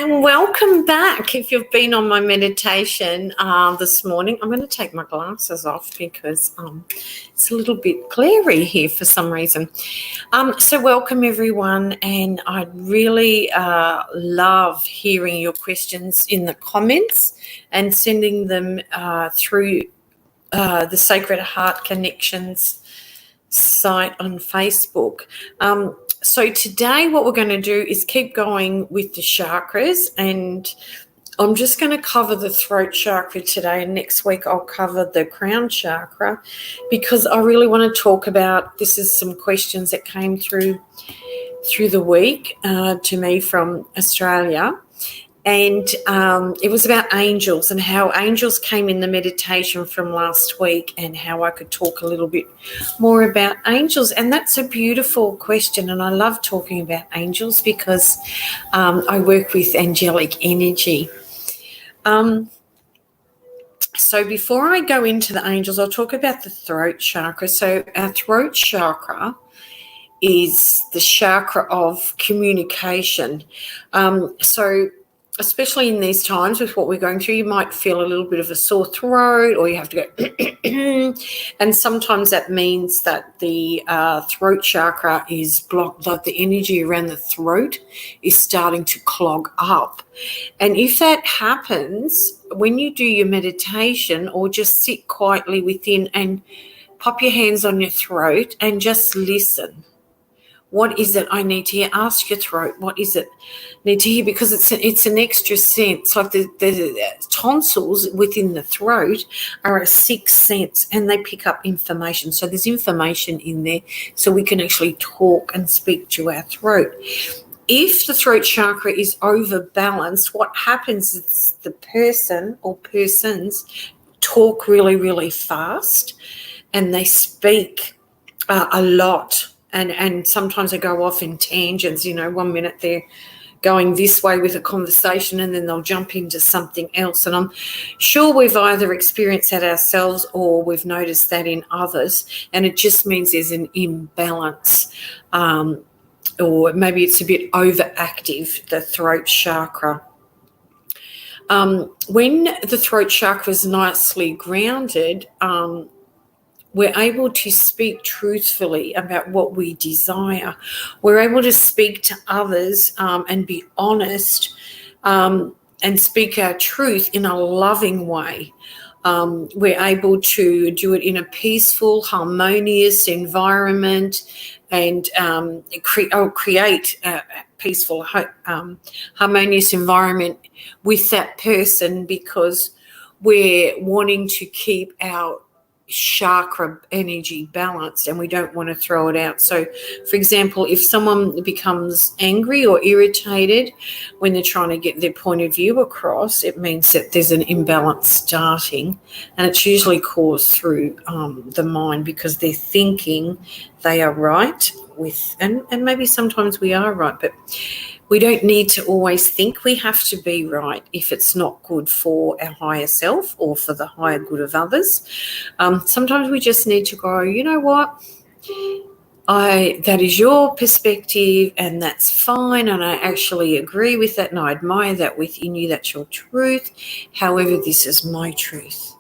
And welcome back. If you've been on my meditation this morning, I'm going to take my glasses off because it's a little bit glary here for some reason. So welcome everyone, and I'd really love hearing your questions in the comments and sending them through the Sacred Heart Connections site on Facebook. So today what we're going to do is keep going with the chakras, and I'm just going to cover the throat chakra today, and next week I'll cover the crown chakra, because I really want to talk about, this is some questions that came through the week to me from Australia. And it was about angels and how angels came in the meditation from last week, and how I could talk a little bit more about angels. And that's a beautiful question, and I love talking about angels because I work with angelic energy. So before I go into the angels, I'll talk about the throat chakra. So our throat chakra is the chakra of communication. So especially in these times with what we're going through, you might feel a little bit of a sore throat, or you have to go and sometimes that means that the throat chakra is blocked, like the energy around the throat is starting to clog up. And if that happens, when you do your meditation, or just sit quietly within and pop your hands on your throat and just listen. What is it I need to hear? Ask your throat, what is it I need to hear? Because it's an extra sense. Like the tonsils within the throat are a sixth sense, and they pick up information. So there's information in there, so we can actually talk and speak to our throat. If the throat chakra is overbalanced, what happens is the person or persons talk really, really fast, and they speak a lot. And sometimes they go off in tangents, 1 minute they're going this way with a conversation and then they'll jump into something else. And I'm sure we've either experienced that ourselves or we've noticed that in others, and it just means there's an imbalance, or maybe it's a bit overactive, the throat chakra. When the throat chakra is nicely grounded, we're able to speak truthfully about what we desire. We're able to speak to others and be honest, and speak our truth in a loving way. We're able to do it in a peaceful, harmonious environment, and create a peaceful, harmonious environment with that person, because we're wanting to keep our chakra energy balanced, and we don't want to throw it out. So for example, if someone becomes angry or irritated when they're trying to get their point of view across, it means that there's an imbalance starting, and it's usually caused through the mind, because they're thinking they are right and maybe sometimes we are right, but we don't need to always think we have to be right if it's not good for our higher self or for the higher good of others. Sometimes we just need to go, you know what, that is your perspective, and that's fine, and I actually agree with that, and I admire that within you. That's your truth. However, this is my truth.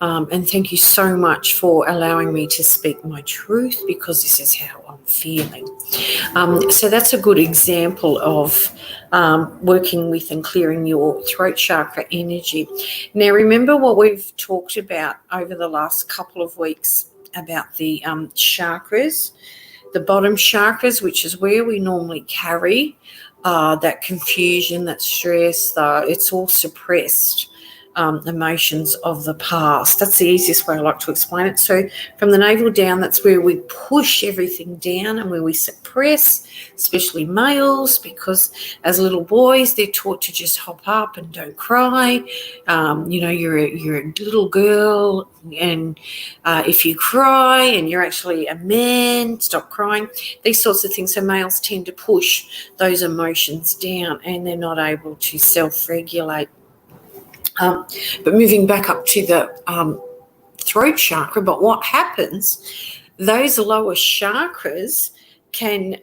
And thank you so much for allowing me to speak my truth, because this is how I'm feeling. So that's a good example of working with and clearing your throat chakra energy. Now, remember what we've talked about over the last couple of weeks about the chakras, the bottom chakras, which is where we normally carry that confusion, that stress, it's all suppressed emotions of the past. That's the easiest way I like to explain it. So from the navel down, that's where we push everything down and where we suppress, especially males, because as little boys they're taught to just hop up and don't cry. You're a little girl, and if you cry and you're actually a man, stop crying. These sorts of things. So males tend to push those emotions down, and they're not able to self-regulate. But moving back up to the throat chakra, but what happens, those lower chakras can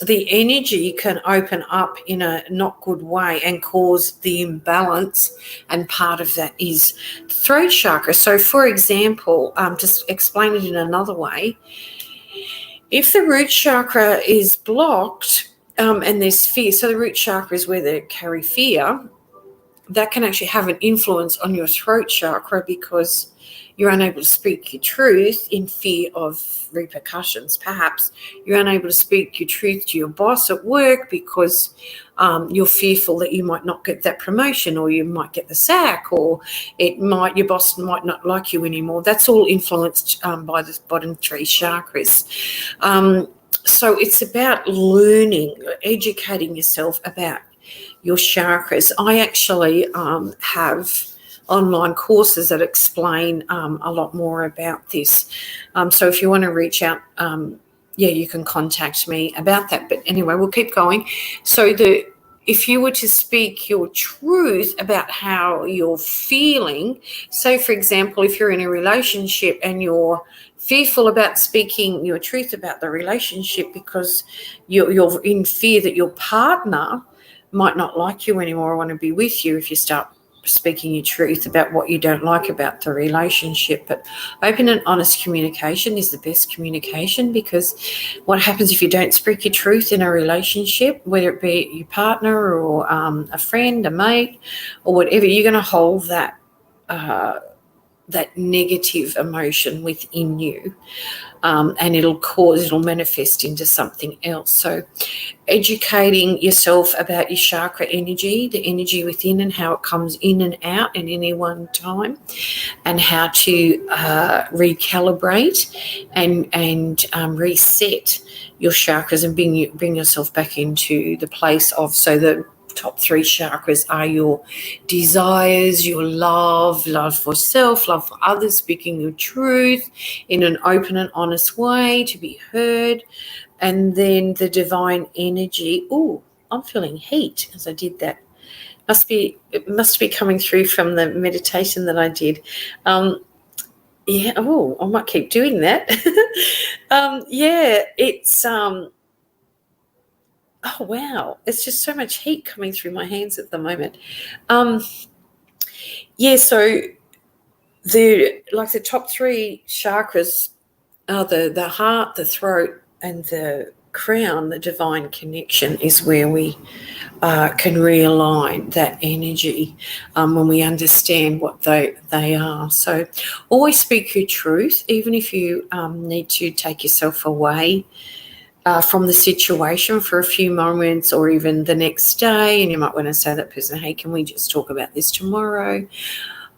the energy can open up in a not good way and cause the imbalance, and part of that is the throat chakra. So, for example, just explain it in another way. If the root chakra is blocked and there's fear, so the root chakra is where they carry fear, that can actually have an influence on your throat chakra because you're unable to speak your truth in fear of repercussions. Perhaps you're unable to speak your truth to your boss at work because you're fearful that you might not get that promotion, or you might get the sack, or your boss might not like you anymore. That's all influenced by the bottom three chakras. So it's about learning, educating yourself about your chakras. I actually have online courses that explain a lot more about this. So if you want to reach out, you can contact me about that. But anyway, we'll keep going. So if you were to speak your truth about how you're feeling, say, for example, if you're in a relationship and you're fearful about speaking your truth about the relationship because you're in fear that your partner might not like you anymore or want to be with you, if you start speaking your truth about what you don't like about the relationship. But open and honest communication is the best communication, because what happens if you don't speak your truth in a relationship, whether it be your partner or a friend, a mate, or whatever, you're going to hold that negative emotion within you, and it'll manifest into something else. So educating yourself about your chakra energy, the energy within and how it comes in and out at any one time, and how to recalibrate and reset your chakras and bring yourself back into the place of, so the top three chakras are your desires, your love for self, love for others, speaking your truth in an open and honest way to be heard, and then the divine energy. Oh, I'm feeling heat as I did that. It must be coming through from the meditation that I did. I might keep doing that. It's oh, wow. It's just so much heat coming through my hands at the moment. So the top three chakras are the heart, the throat, and the crown. The divine connection is where we can realign that energy when we understand what they are. So always speak your truth, even if you need to take yourself away from the situation for a few moments, or even the next day, and you might want to say to that person, hey, can we just talk about this tomorrow?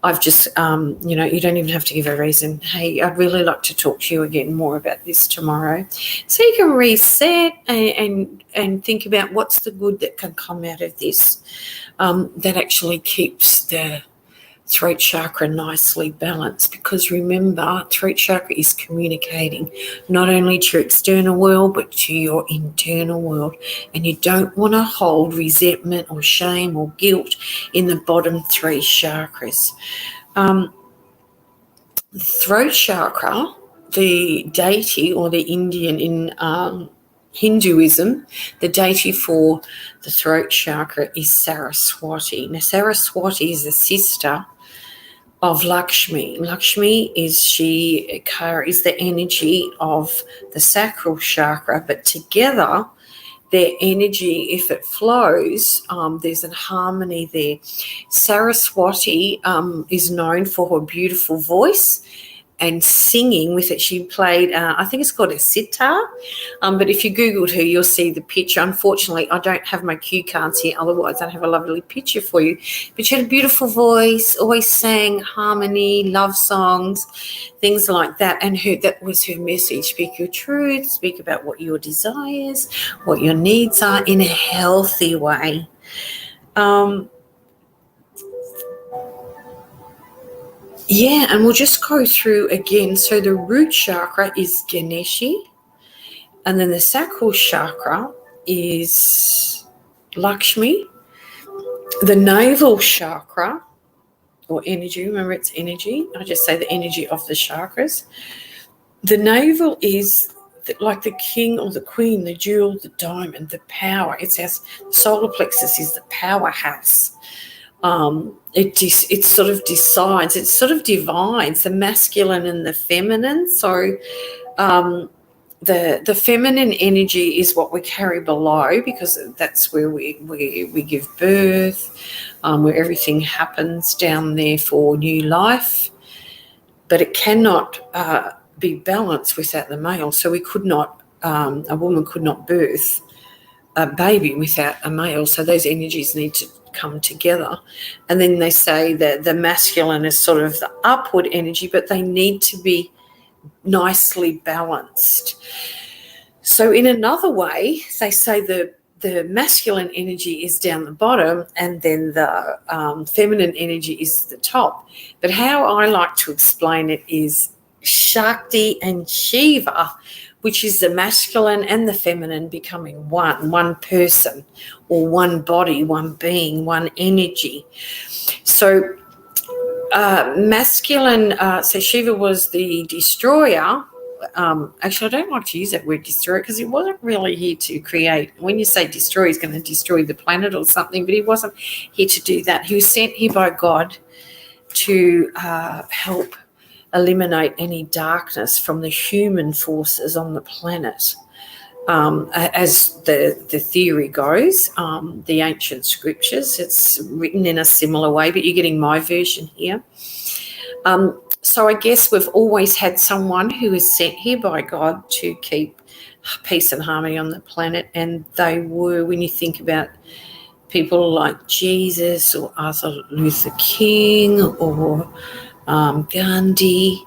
I've just, you don't even have to give a reason. Hey, I'd really like to talk to you again more about this tomorrow. So you can reset and think about what's the good that can come out of this, that actually keeps the throat chakra nicely balanced. Because remember, throat chakra is communicating not only to your external world but to your internal world, and you don't want to hold resentment or shame or guilt in the bottom three chakras. The throat chakra, the deity, or the Indian in Hinduism, the deity for the throat chakra is Saraswati. Now, Saraswati is a sister of Lakshmi. Lakshmi is the energy of the sacral chakra, but together their energy, if it flows, there's a harmony there. Saraswati is known for her beautiful voice and singing with it. She played, I think it's called a sitar, but if you Googled her, you'll see the picture. Unfortunately, I don't have my cue cards here, otherwise I'd have a lovely picture for you. But she had a beautiful voice, always sang harmony, love songs, things like that, and that was her message. Speak your truth, speak about what your desires, what your needs are in a healthy way. And we'll just go through again. So the root chakra is Ganeshi, and then the sacral chakra is Lakshmi. The navel chakra, or energy, remember it's energy. I just say the energy of the chakras. The navel is like the king or the queen, the jewel, the diamond, the power. It's our solar plexus is the powerhouse. It sort of decides, it sort of divides the masculine and the feminine. So the feminine energy is what we carry below, because that's where we give birth, where everything happens down there for new life. But it cannot be balanced without the male. So we could not, a woman could not birth a baby without a male. So those energies need to come together. And then they say that the masculine is sort of the upward energy, but they need to be nicely balanced. So in another way, they say the masculine energy is down the bottom, and then the feminine energy is the top. But how I like to explain it is Shakti and Shiva, which is the masculine and the feminine becoming one person, or one body, one being, one energy. So masculine, so Shiva was the destroyer. Actually, I don't like to use that word destroyer, because he wasn't really here to create. When you say destroy, he's going to destroy the planet or something, but he wasn't here to do that. He was sent here by God to help eliminate any darkness from the human forces on the planet. As the theory goes, the ancient scriptures, it's written in a similar way, but you're getting my version here. So I guess we've always had someone who is sent here by God to keep peace and harmony on the planet, and they were, when you think about people like Jesus or Martin Luther King or Gandhi,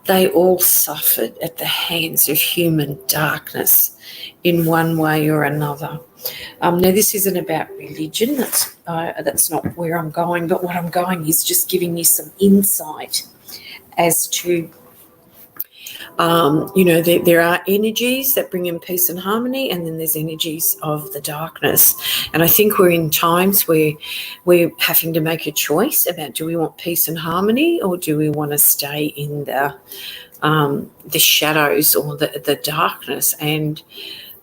they all suffered at the hands of human darkness in one way or another. Now, this isn't about religion. That's not where I'm going, but what I'm going is just giving you some insight as to, there are energies that bring in peace and harmony, and then there's energies of the darkness. And I think we're in times where we're having to make a choice about, do we want peace and harmony, or do we want to stay in the shadows or the darkness? And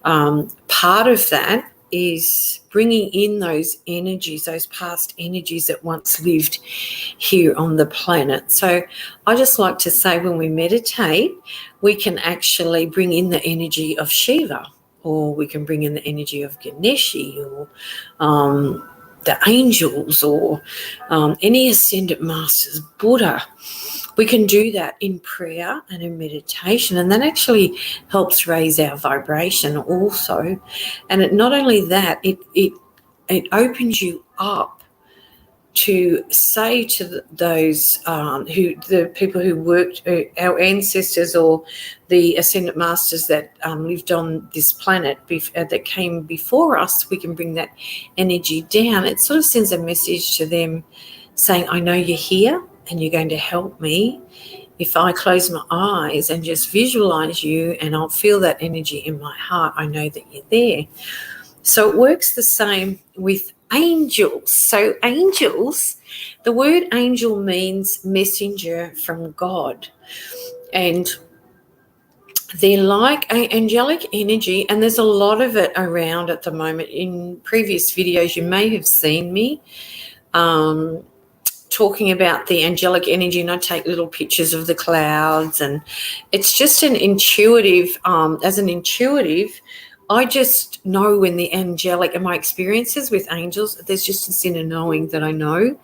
part of that is bringing in those energies, those past energies that once lived here on the planet. So I just like to say, when we meditate, we can actually bring in the energy of Shiva, or we can bring in the energy of Ganeshi, or the angels, or any ascended masters, Buddha. We can do that in prayer and in meditation, and that actually helps raise our vibration also. And not only that, it opens you up to say to those the people who worked, our ancestors or the ascended masters that lived on this planet that came before us, we can bring that energy down. It sort of sends a message to them saying, I know you're here and you're going to help me. If I close my eyes and just visualize you, and I'll feel that energy in my heart, I know that you're there. So it works the same with angels. So angels, the word angel means messenger from God. And they're like angelic energy, and there's a lot of it around at the moment. In previous videos, you may have seen me talking about the angelic energy, and I take little pictures of the clouds, and it's just an intuitive, as an intuitive, I just know when the angelic, and my experiences with angels, there's just this inner knowing that I know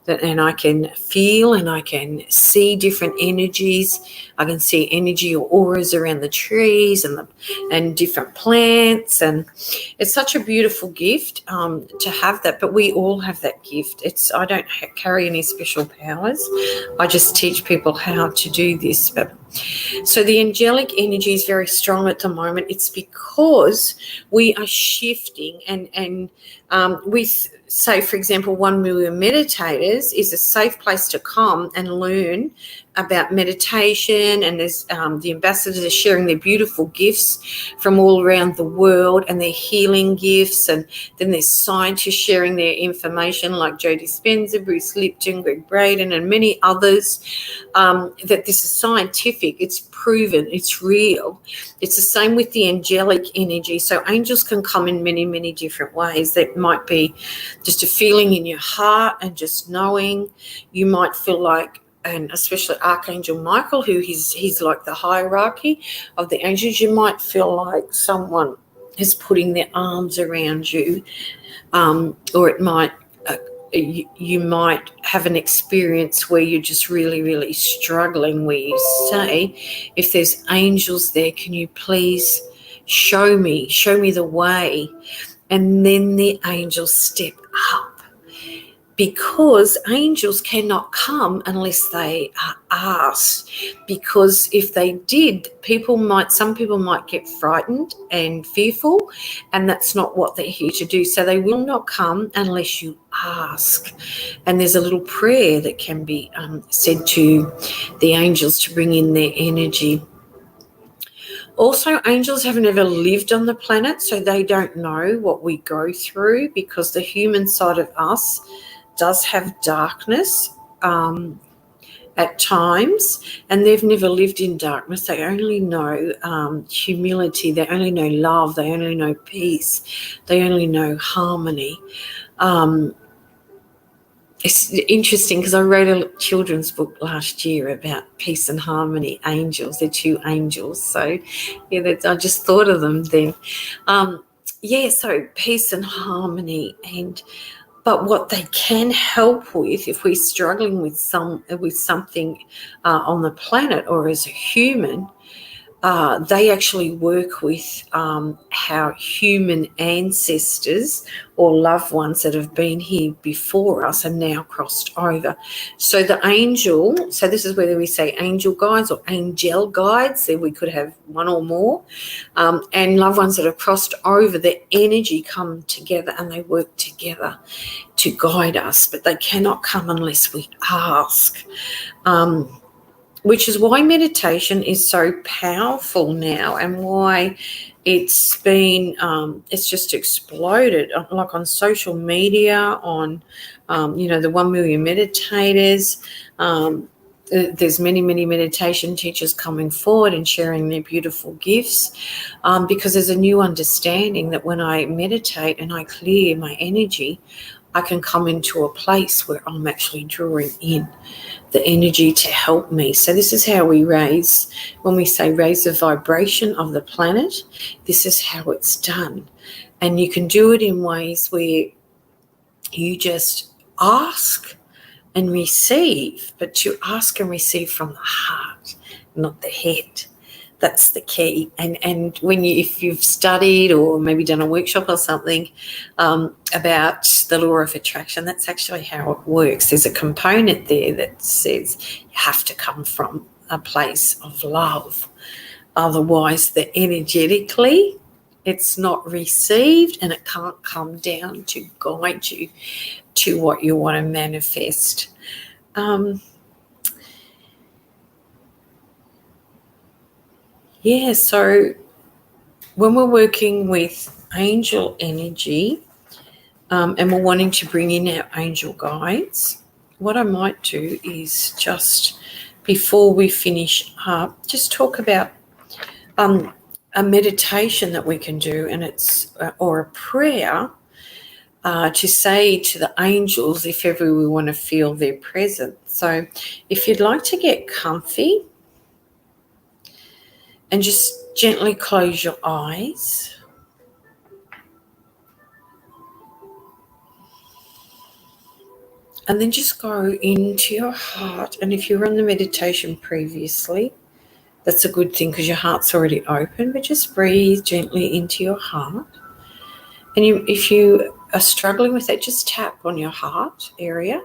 that, and I can feel and I can see different energies. I can see energy or auras around the trees and different plants, and it's such a beautiful gift to have that. But we all have that gift. I don't carry any special powers. I just teach people how to do this. But so the angelic energy is very strong at the moment. It's because we are shifting, and with, say, for example, 1 million meditators is a safe place to come and learn about meditation, and there's the ambassadors are sharing their beautiful gifts from all around the world and their healing gifts. And then there's scientists sharing their information like Joe Dispenza, Bruce Lipton, Greg Braden, and many others, that this is scientific, it's proven, it's real. It's the same with the angelic energy. So angels can come in many, many different ways. That might be just a feeling in your heart and just knowing. You might feel like, and especially Archangel Michael, who he's like the hierarchy of the angels, you might feel like someone is putting their arms around you, or it might you might have an experience where you're just really, really struggling, where you say, if there's angels there, can you please show me the way? And then the angels step up, because angels cannot come unless they are asked. Because if they did, some people might get frightened and fearful, and that's not what they're here to do. So they will not come unless you ask. And there's a little prayer that can be said to the angels to bring in their energy. Also, angels have never lived on the planet, so they don't know what we go through, because the human side of us does have darkness at times, and they've never lived in darkness. They only know humility, they only know love, they only know peace, they only know harmony. It's interesting because I wrote a children's book last year about peace and harmony, angels. They're two angels. So, yeah, I just thought of them then. So peace and harmony, but what they can help with, if we're struggling with something on the planet or as a human, they actually work with how human ancestors or loved ones that have been here before us are now crossed over. So so this is whether we say angel guides or angel guides, there we could have one or more, and loved ones that have crossed over, their energy come together and they work together to guide us, but they cannot come unless we ask. Which is why meditation is so powerful now, and why it's been, it's just exploded, like on social media, on, the 1 million meditators. There's many, many meditation teachers coming forward and sharing their beautiful gifts, because there's a new understanding that when I meditate and I clear my energy, I can come into a place where I'm actually drawing in the energy to help me. So this is how we raise, when we say raise the vibration of the planet, this is how it's done. And you can do it in ways where you just ask and receive, but to ask and receive from the heart, not the head. That's the key. And if you've studied or maybe done a workshop or something about the law of attraction, that's actually how it works. There's a component there that says you have to come from a place of love. Otherwise, energetically, it's not received, and it can't come down to guide you to what you want to manifest. So when we're working with angel energy, and we're wanting to bring in our angel guides, what I might do is just, before we finish up, just talk about a meditation that we can do, and it's or a prayer to say to the angels if ever we want to feel their presence. So if you'd like to get comfy, and just gently close your eyes. And then just go into your heart. And if you were on the meditation previously, that's a good thing because your heart's already open. But just breathe gently into your heart. And if you are struggling with that, just tap on your heart area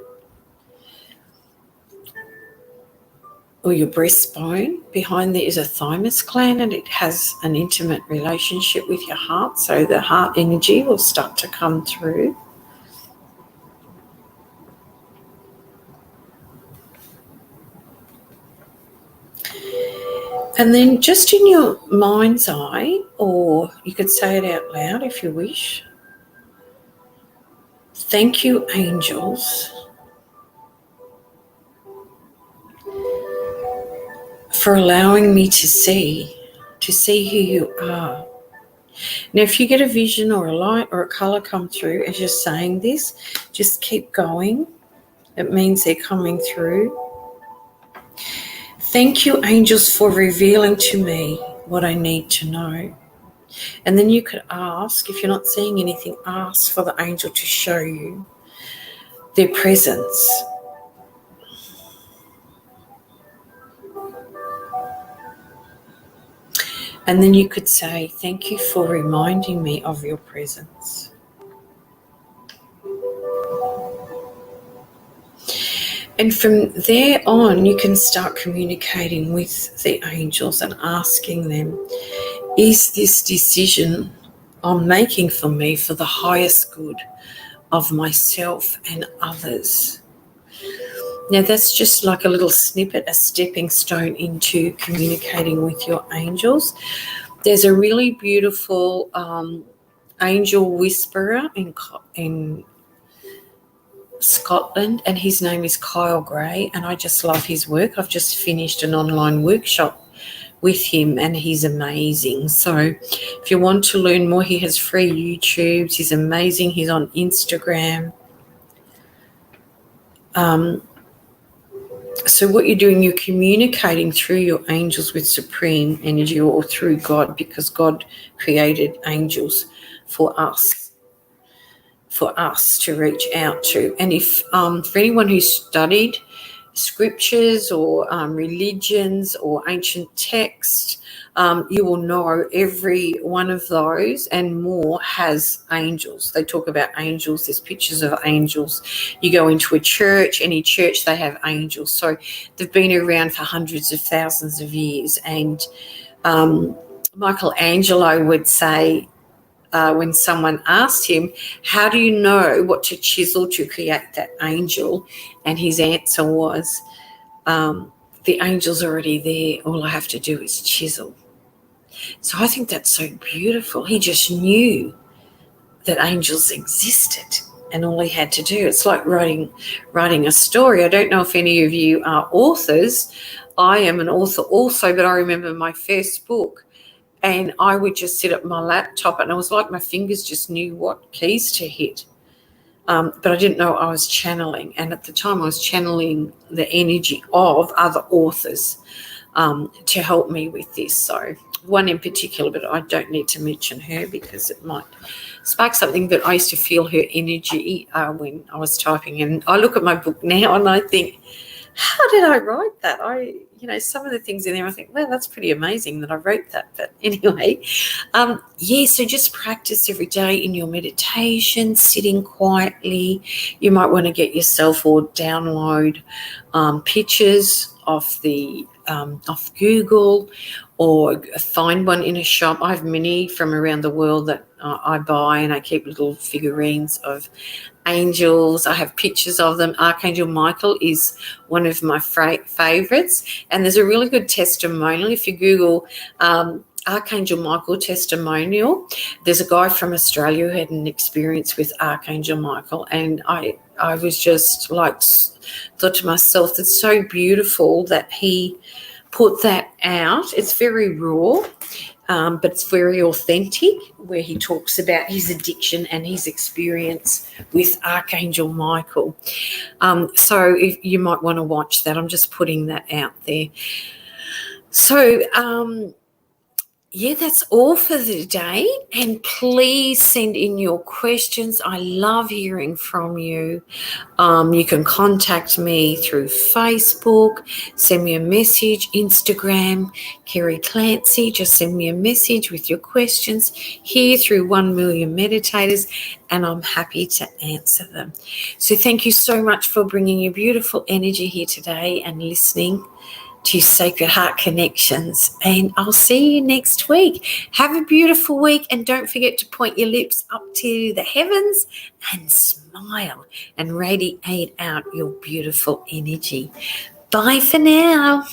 or your breastbone. Behind there is a thymus gland, and it has an intimate relationship with your heart. So the heart energy will start to come through. And then just in your mind's eye, or you could say it out loud if you wish, thank you, angels, for allowing me to see who you are. Now, if you get a vision or a light or a colour come through as you're saying this, just keep going. It means they're coming through. Thank you, angels, for revealing to me what I need to know. And then you could ask, if you're not seeing anything, ask for the angel to show you their presence. And then you could say, thank you for reminding me of your presence. And from there on, you can start communicating with the angels and asking them, is this decision I'm making for me for the highest good of myself and others? Now, that's just like a little snippet, a stepping stone into communicating with your angels. There's a really beautiful angel whisperer in Scotland, and his name is Kyle Gray, and I just love his work. I've just finished an online workshop with him, and he's amazing. So if you want to learn more, he has free YouTubes. He's amazing. He's on Instagram. So what you're doing, you're communicating through your angels with supreme energy, or through God, because God created angels for us to reach out to. And if for anyone who's studied scriptures or religions or ancient texts, you will know every one of those and more has angels. They talk about angels. There's pictures of angels. You go into a church, any church, they have angels. So they've been around for hundreds of thousands of years. And Michelangelo would say, when someone asked him, how do you know what to chisel to create that angel? And his answer was, the angel's already there. All I have to do is chisel. So I think that's so beautiful. He just knew that angels existed, and all he had to do, it's like writing a story. I don't know if any of you are authors. I am an author also, but I remember my first book, and I would just sit at my laptop, and it was like my fingers just knew what keys to hit. But I didn't know I was channeling. And at the time I was channeling the energy of other authors to help me with this. So one in particular, but I don't need to mention her because it might spark something, but I used to feel her energy when I was typing. And I look at my book now and I think, how did I write that? Some of the things in there, I think, well, that's pretty amazing that I wrote that. But anyway, so just practice every day in your meditation, sitting quietly. You might want to get yourself or download pictures off Google, or find one in a shop. I have many from around the world that I buy, and I keep little figurines of angels. I have pictures of them. Archangel Michael is one of my favorites, and there's a really good testimonial. If you Google Archangel Michael testimonial, there's a guy from Australia who had an experience with Archangel Michael, and I was just like, thought to myself, that's so beautiful that he put that out. It's very raw, but it's very authentic, where he talks about his addiction and his experience with Archangel Michael. So if you might want to watch that. I'm just putting that out there. So that's all for the day. And please send in your questions. I love hearing from you. You can contact me through Facebook, send me a message, Instagram, Kerry Clancy. Just send me a message with your questions here through 1 Million Meditators, and I'm happy to answer them. So thank you so much for bringing your beautiful energy here today and listening to Sacred Heart Connections, and I'll see you next week. Have a beautiful week, and don't forget to point your lips up to the heavens and smile and radiate out your beautiful energy. Bye for now.